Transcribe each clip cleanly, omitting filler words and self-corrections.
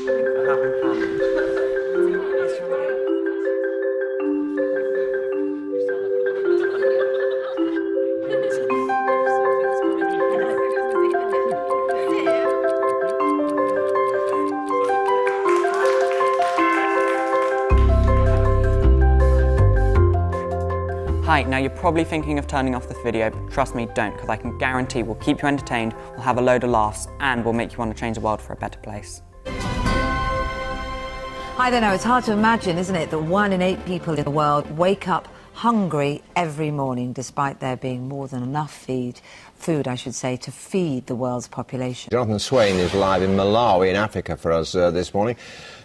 Hi, now you're probably thinking of turning off this video, but trust me, don't, because I can guarantee we'll keep you entertained, we'll have a load of laughs, and we'll make you want to change the world for a better place. I don't know, it's hard to imagine, isn't it, that 1 in 8 people in the world wake up hungry every morning, despite there being more than enough food, to feed the world's population. Jonathan Swain is live in Malawi in Africa for us this morning.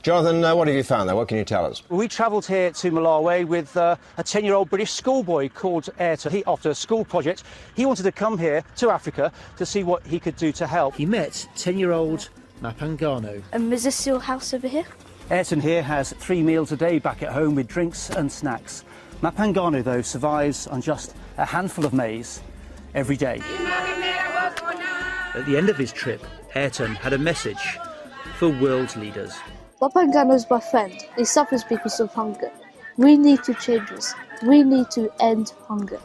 Jonathan, what have you found there? What can you tell us? We travelled here to Malawi with a 10-year-old British schoolboy called Ayrton. After a school project, he wanted to come here to Africa to see what he could do to help. He met 10-year-old Mapangano. Is this your house over here? Ayrton here has 3 meals a day back at home with drinks and snacks. Mapangano, though, survives on just a handful of maize every day. At the end of his trip, Ayrton had a message for world leaders. Mapangano is my friend. He suffers because of hunger. We need to change this. We need to end hunger.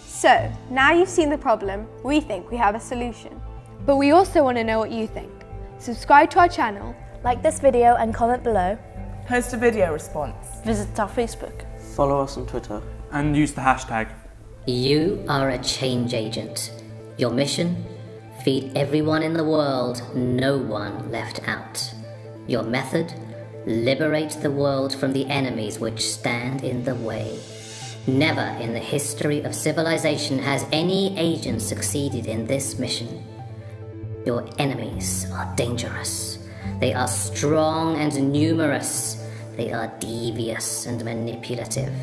So, now you've seen the problem, we think we have a solution. But we also want to know what you think. Subscribe to our channel, like this video and comment below. Post a video response. Visit our Facebook. Follow us on Twitter. And use the hashtag. You are a change agent. Your mission? Feed everyone in the world, no one left out. Your method? Liberate the world from the enemies which stand in the way. Never in the history of civilization has any agent succeeded in this mission. Your enemies are dangerous. They are strong and numerous. They are devious and manipulative.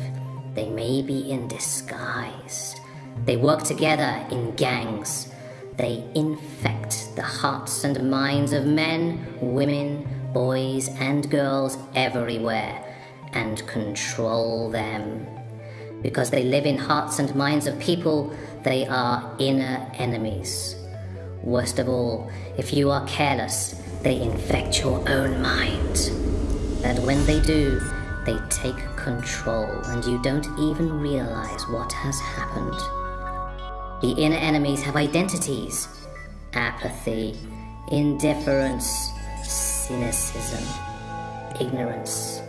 They may be in disguise. They work together in gangs. They infect the hearts and minds of men, women, boys and girls everywhere and control them. Because they live in hearts and minds of people, they are inner enemies. Worst of all, if you are careless, they infect your own mind. And when they do, they take control and you don't even realize what has happened. The inner enemies have identities: apathy, indifference, cynicism, ignorance,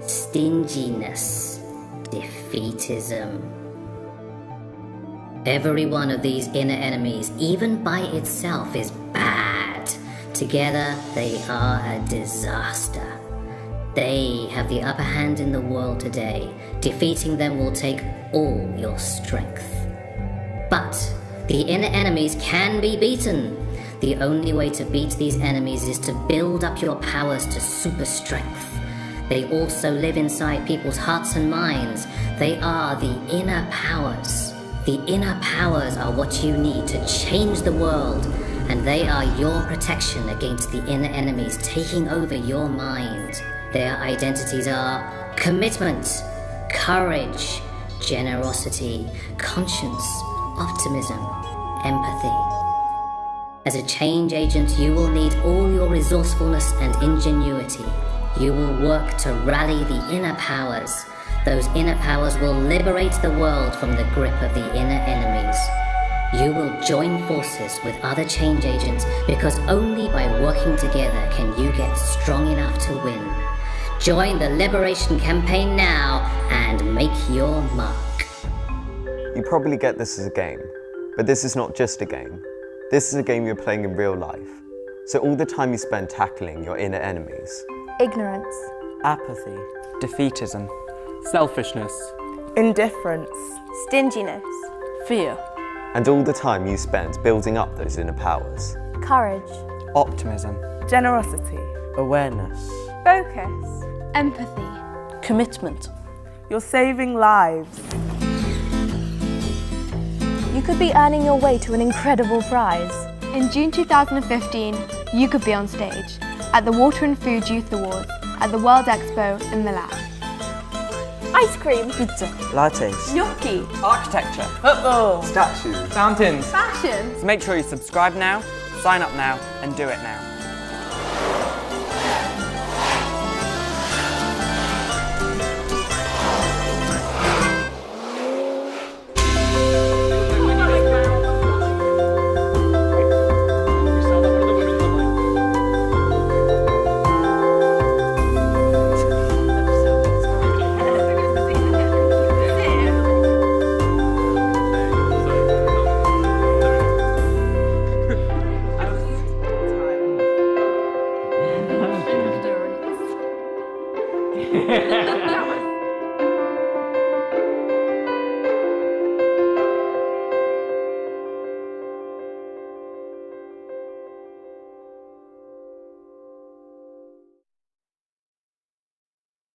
stinginess, defeatism. Every one of these inner enemies, even by itself, is bad. Together, they are a disaster. They have the upper hand in the world today. Defeating them will take all your strength. But the inner enemies can be beaten. The only way to beat these enemies is to build up your powers to super strength. They also live inside people's hearts and minds. They are the inner powers. The inner powers are what you need to change the world, and they are your protection against the inner enemies taking over your mind. Their identities are commitment, courage, generosity, conscience, optimism, empathy. As a change agent, you will need all your resourcefulness and ingenuity. You will work to rally the inner powers. Those inner powers will liberate the world from the grip of the inner enemies. You will join forces with other change agents because only by working together can you get strong enough to win. Join the Liberation Campaign now and make your mark. You probably get this as a game, but this is not just a game. This is a game you're playing in real life. So all the time you spend tackling your inner enemies. Ignorance. Apathy. Defeatism. Selfishness. Indifference. Stinginess. Fear. And all the time you spend building up those inner powers. Courage. Optimism. Generosity. Awareness. Focus. Empathy. Commitment. You're saving lives. You could be earning your way to an incredible prize. In June 2015, you could be on stage at the Water and Food Youth Awards at the World Expo in Milan. Ice cream. Pizza. Lattes. Gnocchi. Architecture. Football. Statues. Fountains. Fashion. So make sure you subscribe now, sign up now, and do it now.